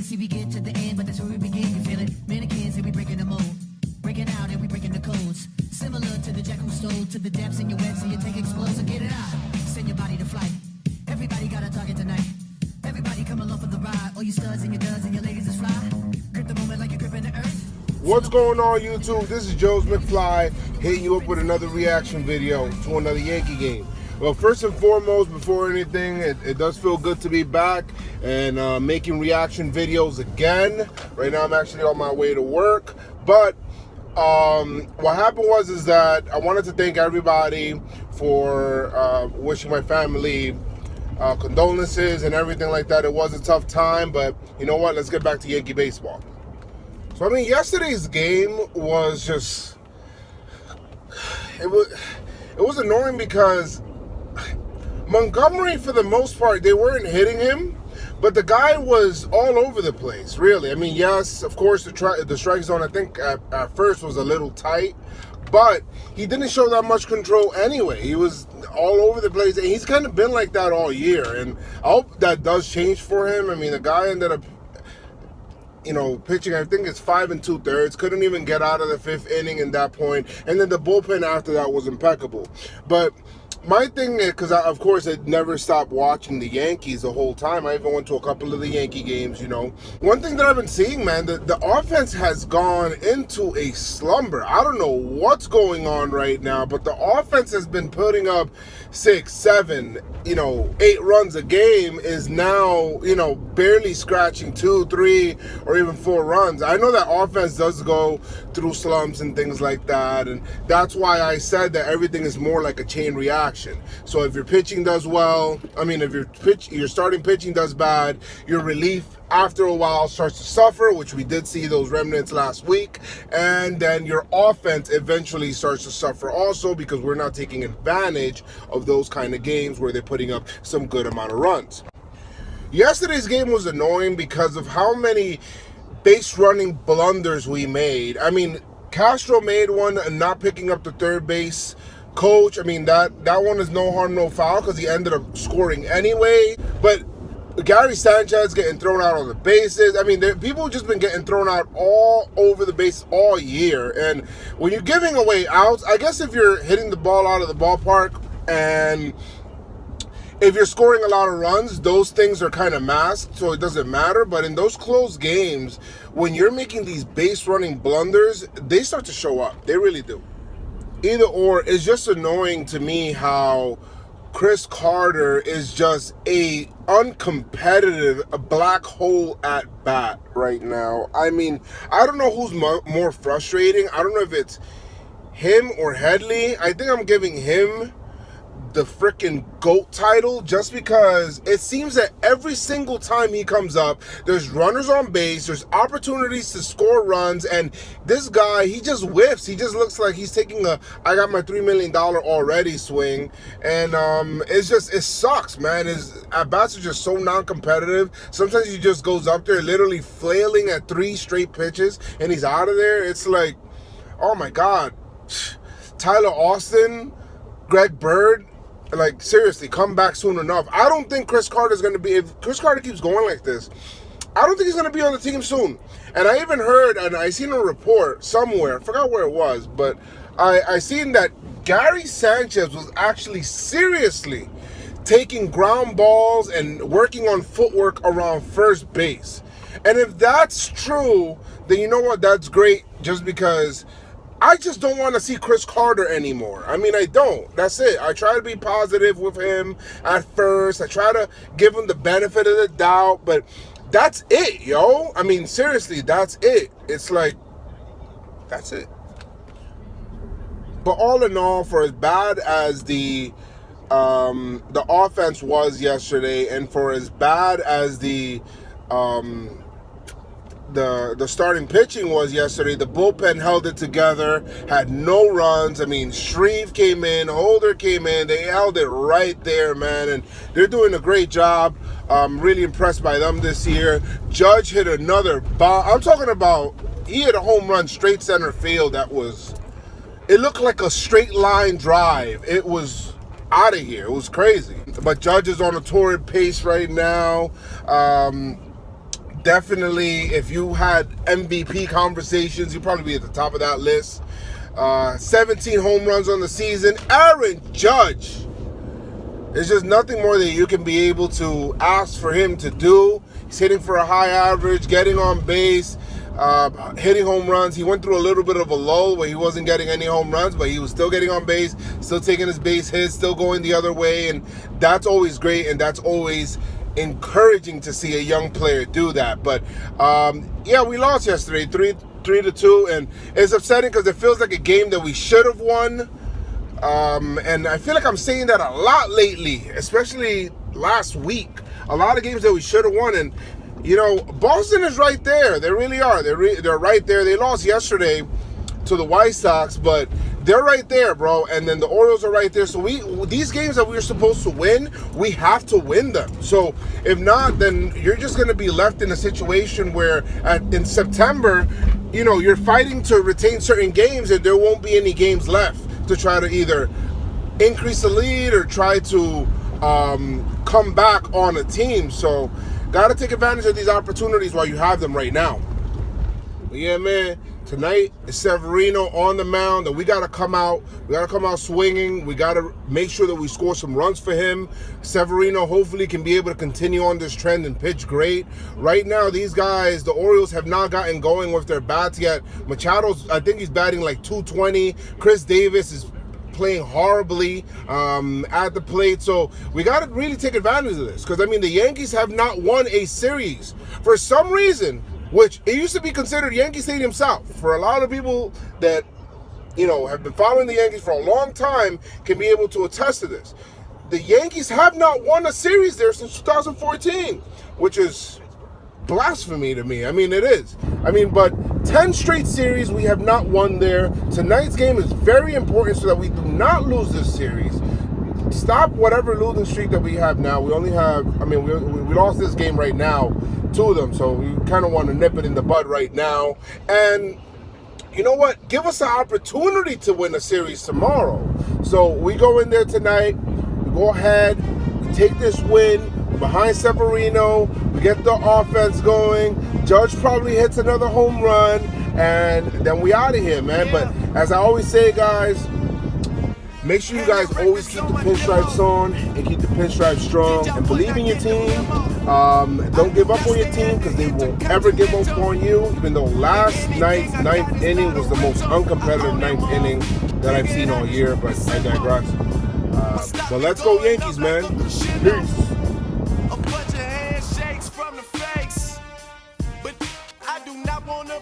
See, we get to the end, but that's where we begin. You feel it? Mannequins, and we breaking the mold. Breaking out, and we breaking the codes. Similar to the jack who stole to the depths in your web, so your tank explodes. So get it out. Send your body to flight. Everybody got a target tonight. Everybody come along for the ride. All you studs and your duds and your ladies is fly. Grip the moment like you're gripping the earth. What's going on, YouTube? This is JoezMcfly hitting you up with another reaction video to another Yankee game. Well, first and foremost, before anything, it does feel good to be back and making reaction videos again. Right now, I'm actually on my way to work. But what happened is that I wanted to thank everybody for wishing my family condolences and everything like that. It was a tough time, but you know what? Let's get back to Yankee baseball. So, I mean, yesterday's game was just, it was annoying because Montgomery, for the most part, they weren't hitting him, but the guy was all over the place, really. I mean, yes, of course, the strike zone, I think, at first was a little tight, but he didn't show that much control anyway. He was all over the place, and he's kind of been like that all year, and I hope that does change for him. I mean, the guy ended up, you know, pitching, I think it's 5 2/3, couldn't even get out of the 5th inning in that point, and then the bullpen after that was impeccable. But my thing is, because of course I never stopped watching the Yankees the whole time. I even went to a couple of the Yankee games, you know. One thing that I've been seeing, man, the offense has gone into a slumber. I don't know what's going on right now, but the offense has been putting up 6, 7, 8 runs a game, is now, barely scratching 2, 3, or even 4 runs. I know that offense does go through slumps and things like that, and that's why I said that everything is more like a chain reaction. So if your pitching does well, I mean, if your starting pitching does bad, your relief after a while starts to suffer, which we did see those remnants last week, and then your offense eventually starts to suffer also, because we're not taking advantage of those kind of games where they're putting up some good amount of runs. Yesterday's game was annoying because of how many base running blunders we made. I mean, Castro made one not picking up the third base coach. I mean, that one is no harm, no foul, because he ended up scoring anyway. But Gary Sanchez getting thrown out on the bases. I mean, people have just been getting thrown out all over the base all year. And when you're giving away outs, I guess if you're hitting the ball out of the ballpark and if you're scoring a lot of runs, those things are kind of masked, so it doesn't matter. But in those close games, when you're making these base running blunders, they start to show up. They really do. Either or, it's just annoying to me how Chris Carter is just a uncompetitive, a black hole at bat right now. I mean, I don't know who's more frustrating. I don't know if it's him or Headley. I think I'm giving him the freaking GOAT title, just because it seems that every single time he comes up, there's runners on base, there's opportunities to score runs, and this guy, he just whiffs. He just looks like he's taking a I got my $3 million already swing, and it sucks, man. His at-bats are just so non-competitive. Sometimes he just goes up there literally flailing at 3 straight pitches, and he's out of there. It's like, oh my God. Tyler Austin, Greg Bird, like, seriously, come back soon enough. I don't think Chris Carter's going to be, if Chris Carter keeps going like this, I don't think he's going to be on the team soon. And I even heard, and I seen a report somewhere, I forgot where it was, but I seen that Gary Sanchez was actually seriously taking ground balls and working on footwork around first base. And if that's true, then you know what, that's great, just because I just don't want to see Chris Carter anymore. I mean, I don't. That's it. I try to be positive with him at first. I try to give him the benefit of the doubt, but that's it, yo. I mean, seriously, that's it. It's like, that's it. But all in all, for as bad as the offense was yesterday, and for as bad as the starting pitching was yesterday, the bullpen held it together, had no runs. I mean, Shreve came in, Holder came in, they held it right there, man, and they're doing a great job. I'm really impressed by them this year. Judge hit another bomb. I'm talking about, he hit a home run straight center field that was, it looked like a straight line drive. It was out of here. It was crazy. But Judge is on a torrid pace right now. definitely, if you had MVP conversations, you'd probably be at the top of that list. 17 home runs on the season. Aaron Judge. There's just nothing more that you can be able to ask for him to do. He's hitting for a high average, getting on base, hitting home runs. He went through a little bit of a lull where he wasn't getting any home runs, but he was still getting on base, still taking his base hits, still going the other way, and that's always great, and that's always encouraging to see a young player do that. But yeah, we lost yesterday, 3-2, and it's upsetting because it feels like a game that we should have won. And I feel like I'm saying that a lot lately, especially last week. A lot of games that we should have won, and you know, Boston is right there. They really are. They're right there. They lost yesterday to the White Sox, but they're right there, bro. And then the Orioles are right there. So these games that we're supposed to win, we have to win them. So if not, then you're just going to be left in a situation where in September, you know, you're fighting to retain certain games, and there won't be any games left to try to either increase the lead or try to come back on a team. So got to take advantage of these opportunities while you have them right now. But yeah, man, tonight is Severino on the mound, and we got to come out. We got to come out swinging. We got to make sure that we score some runs for him. Severino hopefully can be able to continue on this trend and pitch great. Right now, these guys, the Orioles, have not gotten going with their bats yet. Machado's, I think he's batting like 220. Chris Davis is playing horribly at the plate. So we got to really take advantage of this, because I mean, the Yankees have not won a series for some reason, which it used to be considered Yankee Stadium South. For a lot of people that, you know, have been following the Yankees for a long time can be able to attest to this. The Yankees have not won a series there since 2014, which is blasphemy to me. I mean, it is. I mean, but 10 straight series we have not won there. Tonight's game is very important so that we do not lose this series. Stop whatever losing streak that we have now. We only have, I mean, we lost this game right now, 2 of them, so we kind of want to nip it in the bud right now. And you know what? Give us an opportunity to win a series tomorrow. So we go in there tonight, we go ahead, we take this win behind Severino, we get the offense going, Judge probably hits another home run, and then we out of here, man. But as I always say, guys, make sure you guys always keep the pinstripes on and keep the pinstripes strong, and believe in your team. Don't give up on your team, because they won't ever give up on you, even though last night's 9th inning was the most uncompetitive 9th inning that I've seen all year, but I digress. But let's go Yankees, man. Peace. A bunch of handshakes from the face, but I do not want to